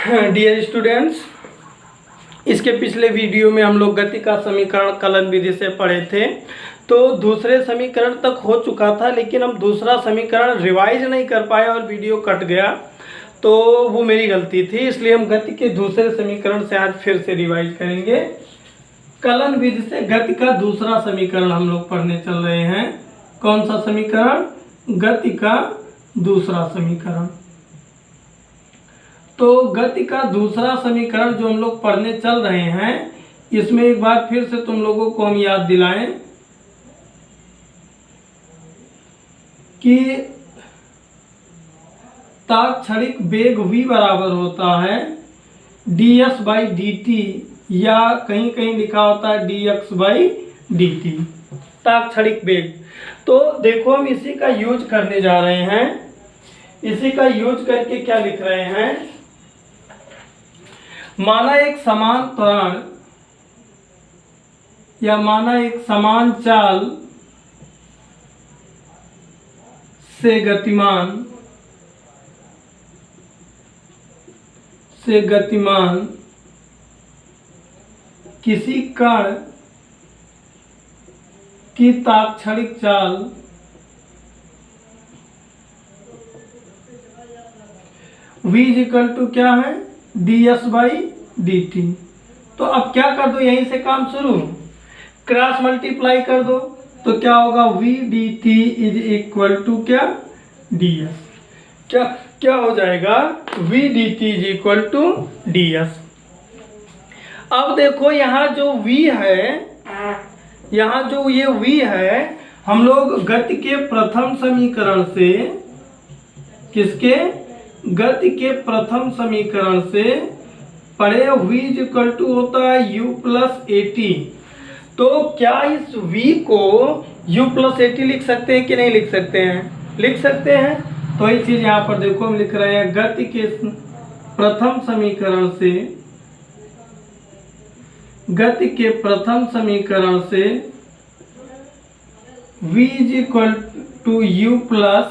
Dear students, इसके पिछले video में हम लोग गति का समीकरण कलन विधि से पढ़े थे। तो दूसरे समीकरण तक हो चुका था, लेकिन हम दूसरा समीकरण रिवाइज नहीं कर पाए और वीडियो कट गया, तो वो मेरी गलती थी। इसलिए हम गति के दूसरे समीकरण से आज फिर से रिवाइज करेंगे। कलन विधि से गति का दूसरा समीकरण हम लोग पढ़ने चल रहे हैं। कौन सा समीकरण? गति का दूसरा समीकरण। तो गति का दूसरा समीकरण जो हम लोग पढ़ने चल रहे हैं, इसमें एक बार फिर से तुम लोगों को हम याद दिलाएं कि तात्क्षणिक वेग v बराबर होता है ds/dt, या कहीं कहीं लिखा होता है dx/dt, तात्क्षणिक वेग। तो देखो, हम इसी का यूज करने जा रहे हैं। इसी का यूज करके क्या लिख रहे हैं? माना एक समान त्वरण या माना एक समान चाल से गतिमान किसी कण की तात्क्षणिक चाल v इक्वल टू क्या है? ds/dt। तो अब क्या कर दो, यहीं से काम शुरू, क्रॉस मल्टीप्लाई कर दो, तो क्या होगा? v dt is equal to क्या? ds। क्या हो जाएगा? v dt is equal to ds। अब देखो, यहाँ जो v है, यहाँ जो ये v है, हम लोग गति के प्रथम समीकरण से, किसके? गति के प्रथम समीकरण से पढ़े v इक्वल टू होता है u प्लस at। तो क्या इस v को u प्लस at लिख सकते हैं कि नहीं लिख सकते हैं? लिख सकते हैं। तो ये चीज यहाँ पर देखो, हम लिख रहे हैं गति के प्रथम समीकरण से, गति के प्रथम समीकरण से v equal to u plus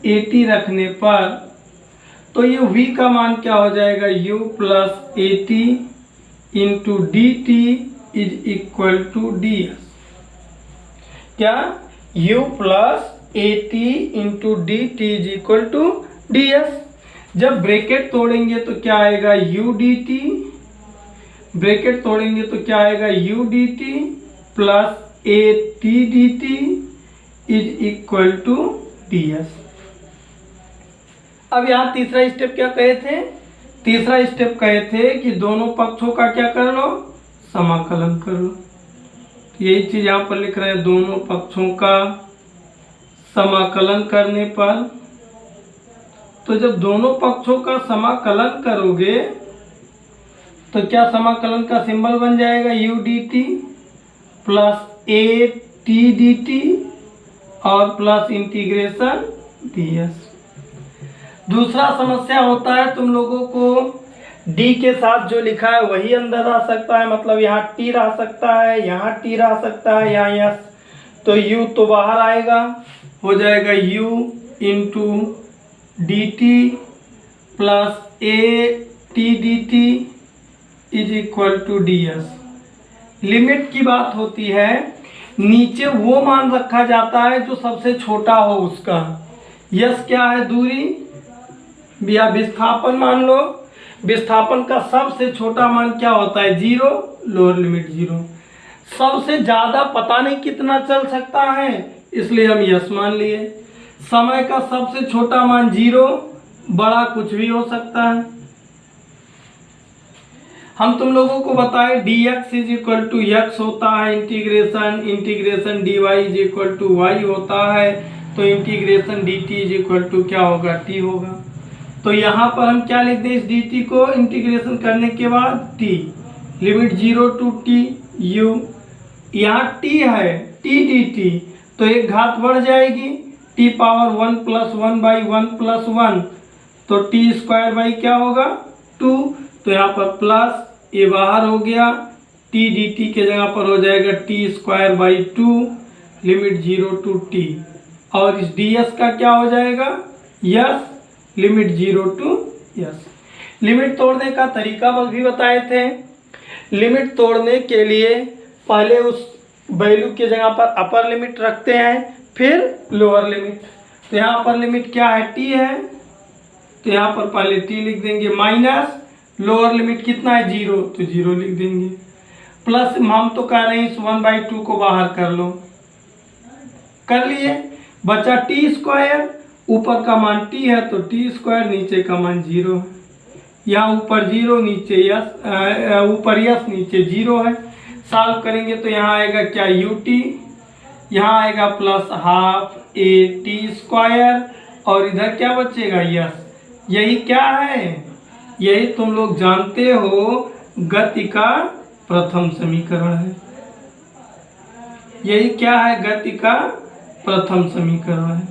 at रखने पर, तो ये v का मान क्या हो जाएगा? u plus at into dt is equal to ds। क्या? u plus at into dt is equal to ds। जब ब्रैकेट तोड़ेंगे तो क्या आएगा? u dt, ब्रैकेट तोड़ेंगे तो क्या आएगा? u dt plus at dt is equal to ds। अब यहाँ तीसरा स्टेप क्या कहे थे? तीसरा स्टेप कहे थे कि दोनों पक्षों का क्या कर लो? समाकलन कर लो। यही चीज यहाँ पर लिख रहे हैं, दोनों पक्षों का समाकलन करने पर। तो जब दोनों पक्षों का समाकलन करोगे तो क्या समाकलन का सिंबल बन जाएगा? u dt plus at dt और प्लस इंटीग्रेशन ds। दूसरा समस्या होता है, तुम लोगों को d के साथ जो लिखा है वही अंदर आ सकता है, मतलब यहाँ t रह सकता है, यहाँ t रह सकता है, यहाँ s, तो u तो बाहर आएगा, हो जाएगा u into d t plus a t d t is equal to d s. Limit की बात होती है, नीचे वो मान रखा जाता है जो सबसे छोटा हो उसका। यस क्या है? दूरी या विस्थापन मान लो। विस्थापन का सबसे छोटा मान क्या होता है? 0, लोअर लिमिट 0। सबसे ज्यादा पता नहीं कितना चल सकता है, इसलिए हम यस मान लिए। समय का सबसे छोटा मान 0, बड़ा कुछ भी हो सकता है। हम तुम लोगों को बताए dx is equal to x होता है, integration dy is equal to y होता है, तो integration dt is equal to क्या होगा? t होगा। तो यहाँ पर हम क्या लिख दें? इस dt को इंटीग्रेशन करने के बाद t, limit 0 to t u, यहाँ t है t dt, तो एक घात बढ़ जाएगी, t power 1 plus 1 by 1 plus 1, तो t स्क्वायर बाई क्या होगा? 2। तो यहाँ पर प्लस ये बाहर हो गया, t dt के जगह पर हो जाएगा t square by 2, limit 0 to t, और इस ds का क्या हो जाएगा? S, limit 0 to s. लिमिट तोड़ने का तरीका भी बताए थे। लिमिट तोड़ने के लिए पहले उस वैल्यू की जगह पर अपर लिमिट रखते हैं, फिर लोअर लिमिट। तो यहाँ अपर लिमिट क्या है, टी है, तो यहाँ पर पहले टी लिख देंगे, माइनस लोअर लिमिट कितना है, 0, तो 0 लिख देंगे, प्लस हम तो कह रहे हैं इस 1/2 को बाहर कर लो, कर लिए, बचा टी स्क्वायर, ऊपर का मान टी है तो टी स्क्वायर, नीचे का मान 0 है, यहाँ ऊपर 0 नीचे यस, ऊपर यस नीचे 0 है। सॉल्व करेंगे तो यहाँ आएगा क्या, यू टी, यहाँ आएगा plus half A T square, और इधर क्या बचेगा, यस। यही क्या है, यही तुम लोग जानते हो गति का प्रथम समीकरण है। यही क्या है, गति का प्रथम समीकरण है।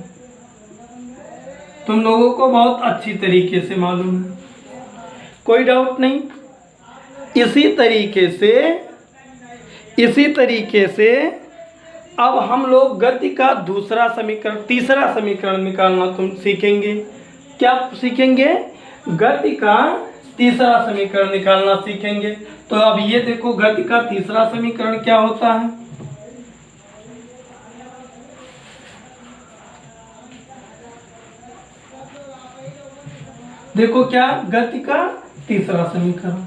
तुम लोगों को बहुत अच्छी तरीके से मालूम है, कोई डाउट नहीं। इसी तरीके से अब हम लोग गति का तीसरा समीकरण निकालना तुम सीखेंगे। क्या सीखेंगे, गति का तीसरा समीकरण निकालना सीखेंगे। तो अब ये देखो गति का तीसरा समीकरण क्या होता है। देखो क्या, गति का तीसरा समीकरण,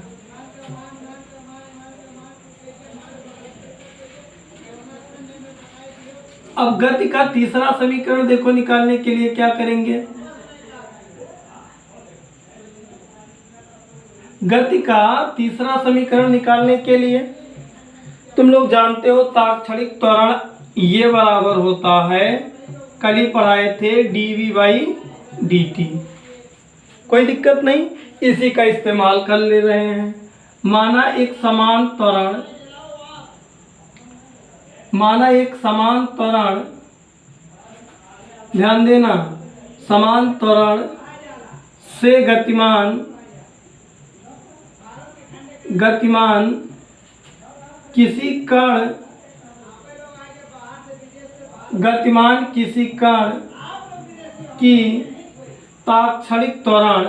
अब गति का तीसरा समीकरण देखो निकालने के लिए क्या करेंगे, गति का तीसरा समीकरण निकालने के लिए तुम लोग जानते हो तात्क्षणिक त्वरण ये बराबर होता है, कल ही पढ़ाए थे, dv/dt। कोई दिक्कत नहीं, इसी का इस्तेमाल कर ले रहे हैं। माना एक समान त्वरण, ध्यान देना, समान त्वरण से गतिमान किसी कण की तात्क्षणिक त्वरण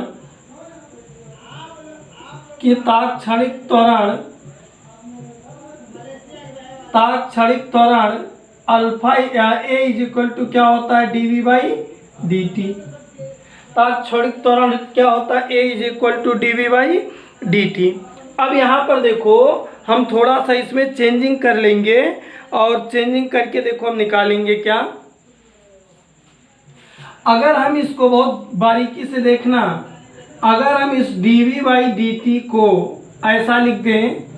alpha a is equal to क्या होता है, dv/dt। तात्क्षणिक त्वरण क्या होता है, ए इज इक्वल टू dv/dt। अब यहाँ पर देखो हम थोड़ा सा इसमें चेंजिंग कर लेंगे, और चेंजिंग करके देखो हम निकालेंगे क्या। अगर हम इसको बहुत बारीकी से देखना, अगर हम इस dv/dt को ऐसा लिख दें,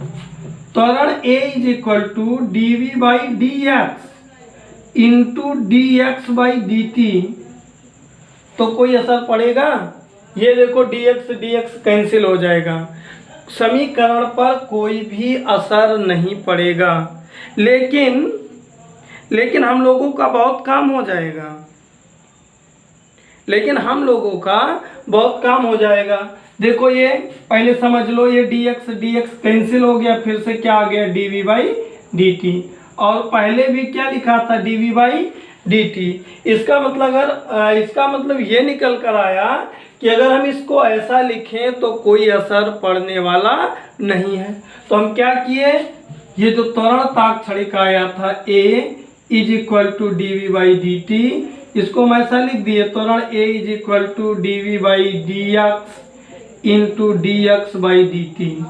त्वरण a is equal to dv/dx into dx/dt, तो कोई असर पड़ेगा, ये देखो dx कैंसिल हो जाएगा, समीकरण पर कोई भी असर नहीं पड़ेगा, लेकिन हम लोगों का बहुत काम हो जाएगा, देखो ये पहले समझ लो, ये dx कैंसिल हो गया, फिर से क्या आ गया, dv/dt, और पहले भी क्या लिखा था, dv/dt। इसका मतलब ये निकल कर आया कि अगर हम इसको ऐसा लिखें तो कोई असर पड़ने वाला नहीं है। तो हम क्या किए, ये जो त्वरण तात्क्षणिक आया था a is equal to dv/dt, इसको हम ऐसा लिख दिए, त्वरण a is equal to dv/dx into dx/dt।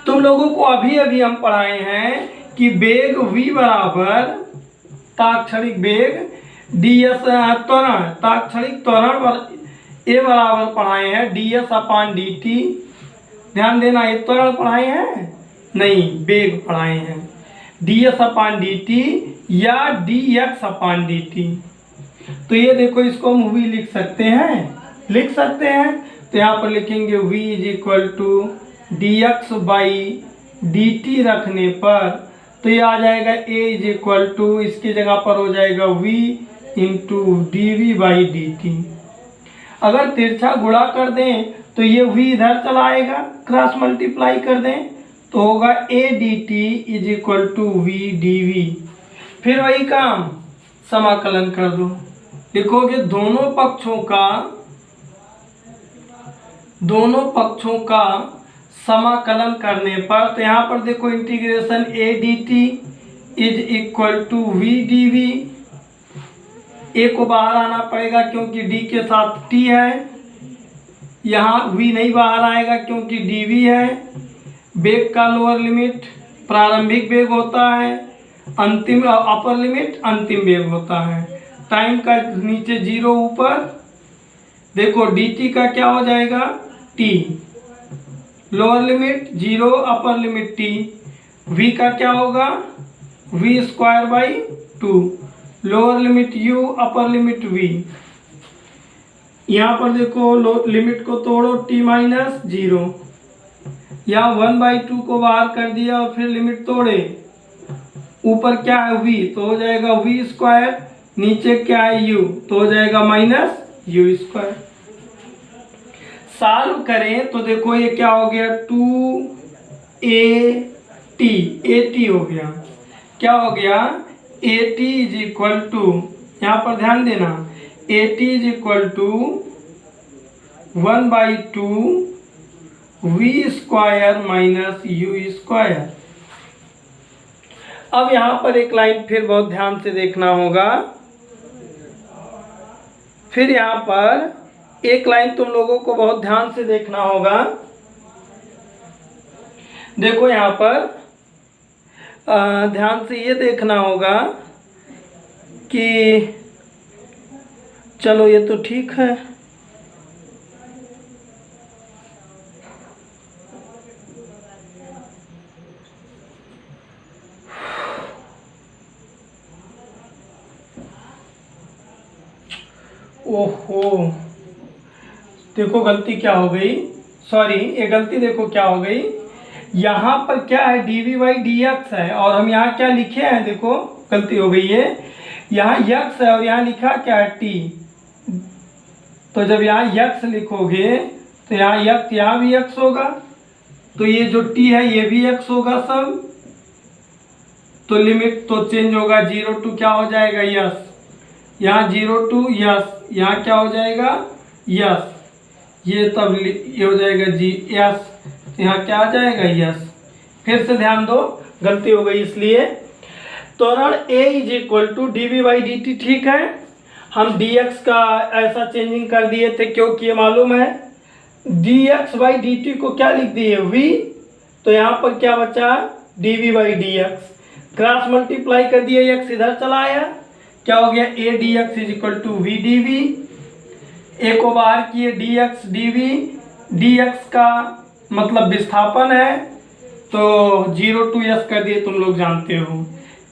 तुम लोगों को अभी हम पढ़ाए हैं कि वेग v बराबर तात्क्षणिक वेग, तात्क्षणिक त्वरण ए बराबर पढ़ाए हैं ds/dt। ध्यान देना, ये त्वरण पढ़ाए हैं नहीं, वेग पढ़ाए हैं, ds/dt या dx/dt। तो ये देखो इसको हम v लिख सकते हैं, तो यहाँ पर लिखेंगे v is equal to dx/dt रखने पर, तो ये आ जाएगा a इज इक्वल टू, इसकी जगह पर हो जाएगा v इंटू dv/dt। अगर तिरछा गुणा कर दें तो ये v इधर चला आएगा, क्रॉस मल्टीप्लाई कर दें तो होगा a dt is equal to v dv। फिर वही काम, समाकलन कर दो, लिखोगे दोनों पक्षों का दोनों पक्षों का समाकलन करने पर, तो यहाँ पर देखो integration a d t is equal to v d v. A को बाहर आना पड़ेगा क्योंकि डी के साथ टी है, यहाँ वी नहीं बाहर आएगा क्योंकि डी वी है। वेग का लोअर लिमिट प्रारंभिक वेग होता है, अंतिम अपर लिमिट अंतिम वेग होता है। टाइम का नीचे 0 ऊपर, देखो डी टी का क्या हो जाएगा t, lower limit 0 upper limit t. V का क्या होगा v square by 2, lower limit u upper limit v। यहाँ पर देखो लिमिट को तोड़ो t माइनस 0, यहाँ 1/2 को बाहर कर दिया और फिर लिमिट तोड़े, ऊपर क्या है v तो हो जाएगा v स्क्वायर, नीचे क्या है u तो हो जाएगा माइनस u स्क्वायर। सॉल्व करें तो देखो ये क्या हो गया 2at हो गया, क्या हो गया at इज इक्वल टू, यहाँ पर ध्यान देना at is equal to 1/2 v square minus u square. अब यहाँ पर एक लाइन फिर बहुत ध्यान से देखना होगा, फिर यहाँ पर एक लाइन तुम लोगों को बहुत ध्यान से देखना होगा। देखो यहाँ पर ध्यान से ये देखना होगा कि चलो ये तो ठीक है, ओहो देखो गलती क्या हो गई, सॉरी ये गलती देखो क्या हो गई, यहाँ पर क्या है dv बाई dx है और हम यहाँ क्या लिखे हैं, देखो गलती हो गई है, यहाँ x है और यहाँ लिखा क्या है t। तो जब यहाँ x लिखोगे तो यहाँ x यहाँ भी x होगा, तो ये जो t है ये भी x होगा सब। तो लिमिट तो चेंज होगा 0 टू क्या हो जाएगा यस, यहाँ 0 टू यस, यहाँ क्या हो जाएगा यस, ये तब ये हो जाएगा जी यस, यहाँ क्या आ जाएगा यस। फिर से ध्यान दो गलती हो गई इसलिए, त्वरण a is equal to d v by d t, ठीक है। हम dx का ऐसा चेंजिंग कर दिए थे क्योंकि ये मालूम है dx बाई डी टी को क्या लिख दिए v, तो यहाँ पर क्या बचा dv by dx, cross multiply कर दिए x इधर चला आया, क्या हो गया a dx is equal to v dv, a को बाहर किए dx dv, dx का मतलब विस्थापन है तो 0 टू s कर दिए, तुम लोग जानते हो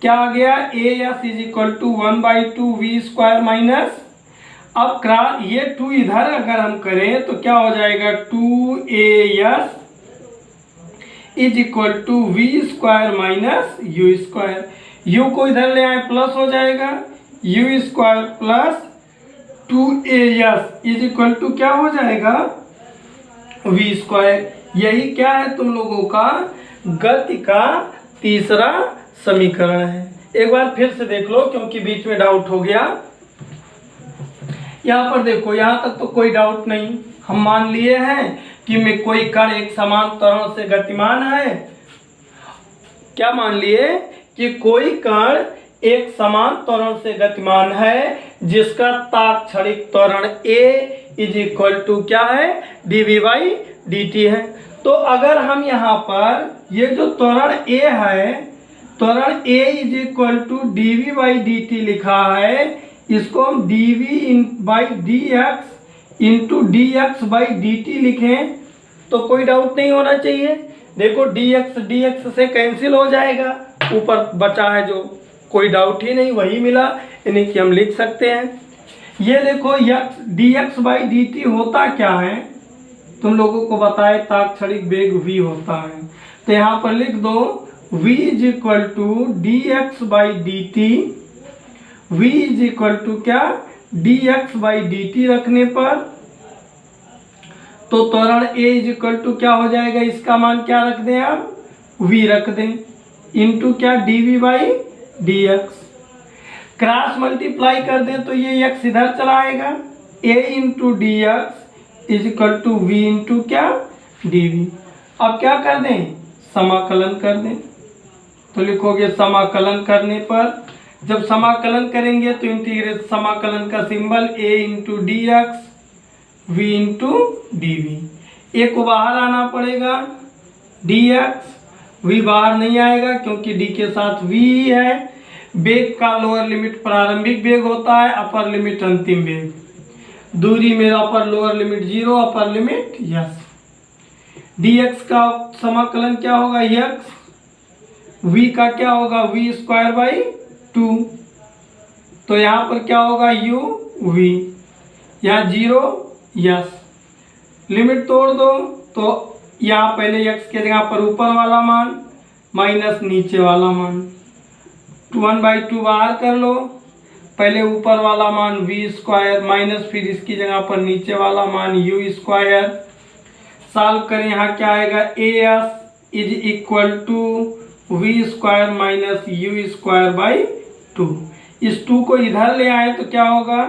क्या आ गया a s is equal to 1/2 v square minus, अब ये 2 इधर अगर हम करें तो क्या हो जाएगा 2as is equal to v square minus u square, u को इधर ले आए प्लस हो जाएगा u square plus 2as is equal to क्या हो जाएगा v स्क्वायर। यही क्या है तुम लोगों का गति का तीसरा समीकरण है। एक बार फिर से देख लो क्योंकि बीच में डाउट हो गया। यहाँ पर देखो यहाँ तक तो कोई डाउट नहीं, हम मान लिए हैं कि में कोई कण एक समान त्वरण से गतिमान है, क्या मान लिए कि कोई कण एक समान त्वरण से गतिमान है जिसका तात्क्षणिक त्वरण a इज इक्वल टू क्या है dv बाई dt है। तो अगर हम यहाँ पर ये जो त्वरण a है, त्वरण a is equal to dv by dt लिखा है, इसको हम dv by dx into dx by dt लिखें तो कोई डाउट नहीं होना चाहिए। देखो dx से कैंसिल हो जाएगा, ऊपर बचा है जो कोई डाउट ही नहीं वही मिला, यानी कि हम लिख सकते हैं। ये देखो dx बाई dt होता क्या है, तुम लोगों को बताए तात्क्षणिक वेग v होता है, तो यहाँ पर लिख दो v is equal to dx by dt, v is equal to क्या dx बाई dt रखने पर तो त्वरण a इज इक्वल टू क्या हो जाएगा, इसका मान क्या रख दें आप v रख दें इंटू क्या dv by dx, cross multiply कर दें तो ये x इधर चला आएगा, a into dx is equal to v into क्या dv। अब क्या कर दें, समाकलन कर दें। तो लिखोगे समाकलन करने पर, जब समाकलन करेंगे तो इंटीग्रेट समाकलन का symbol a into d x v into d v. A को बाहर आना पड़ेगा, dx, वी बाहर नहीं आएगा क्योंकि d के साथ v ही है। वेग का लोअर लिमिट प्रारंभिक वेग होता है, अपर लिमिट अंतिम वेग। दूरी में upper lower limit 0, upper limit yes. dx का समाकलन क्या होगा x, v का क्या होगा v स्क्वायर बाई 2। तो यहाँ पर क्या होगा u v, यहाँ 0 यस। लिमिट तोड़ दो तो यहाँ पहले x के जगह पर ऊपर वाला मान माइनस नीचे वाला मान, 1/2 बाहर कर लो, पहले ऊपर वाला मान v स्क्वायर माइनस फिर इसकी जगह पर नीचे वाला मान u स्क्वायर। सॉल्व करें, यहाँ क्या आएगा as is equal to v square minus u square by 2। इस 2 को इधर ले आए तो क्या होगा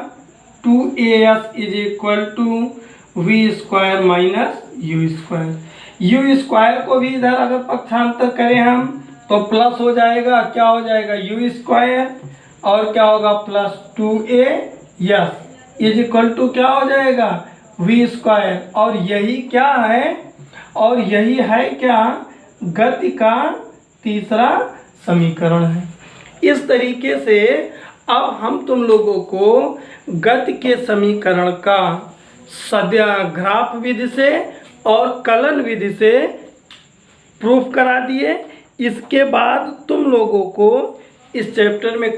2as is equal to v square minus u square. U square को भी इधर अगर पक्षांतर करें हम तो प्लस हो जाएगा, क्या हो जाएगा यू स्क्वायर और क्या होगा plus 2a s is equal to क्या हो जाएगा वी स्क्वायर। और यही क्या है, और यही है क्या गति का तीसरा समीकरण है। इस तरीके से अब हम तुम लोगों को गति के समीकरण का ग्राफ विधि से और कलन विधि से प्रूफ करा दिए। इसके बाद तुम लोगों को इस चैप्टर में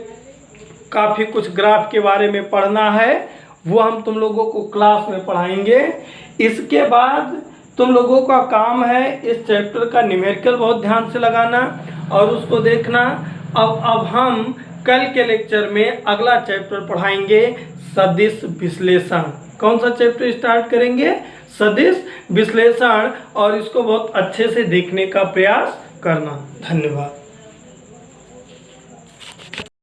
काफ़ी कुछ ग्राफ के बारे में पढ़ना है, वो हम तुम लोगों को क्लास में पढ़ाएंगे। इसके बाद तुम लोगों का काम है इस चैप्टर का न्यूमेरिकल बहुत ध्यान से लगाना और उसको देखना। अब हम कल के लेक्चर में अगला चैप्टर पढ़ाएंगे सदिश विश्लेषण। कौन सा चैप्टर स्टार्ट करेंगे, सदिश विश्लेषण, और इसको बहुत अच्छे से देखने का प्रयास करना। धन्यवाद।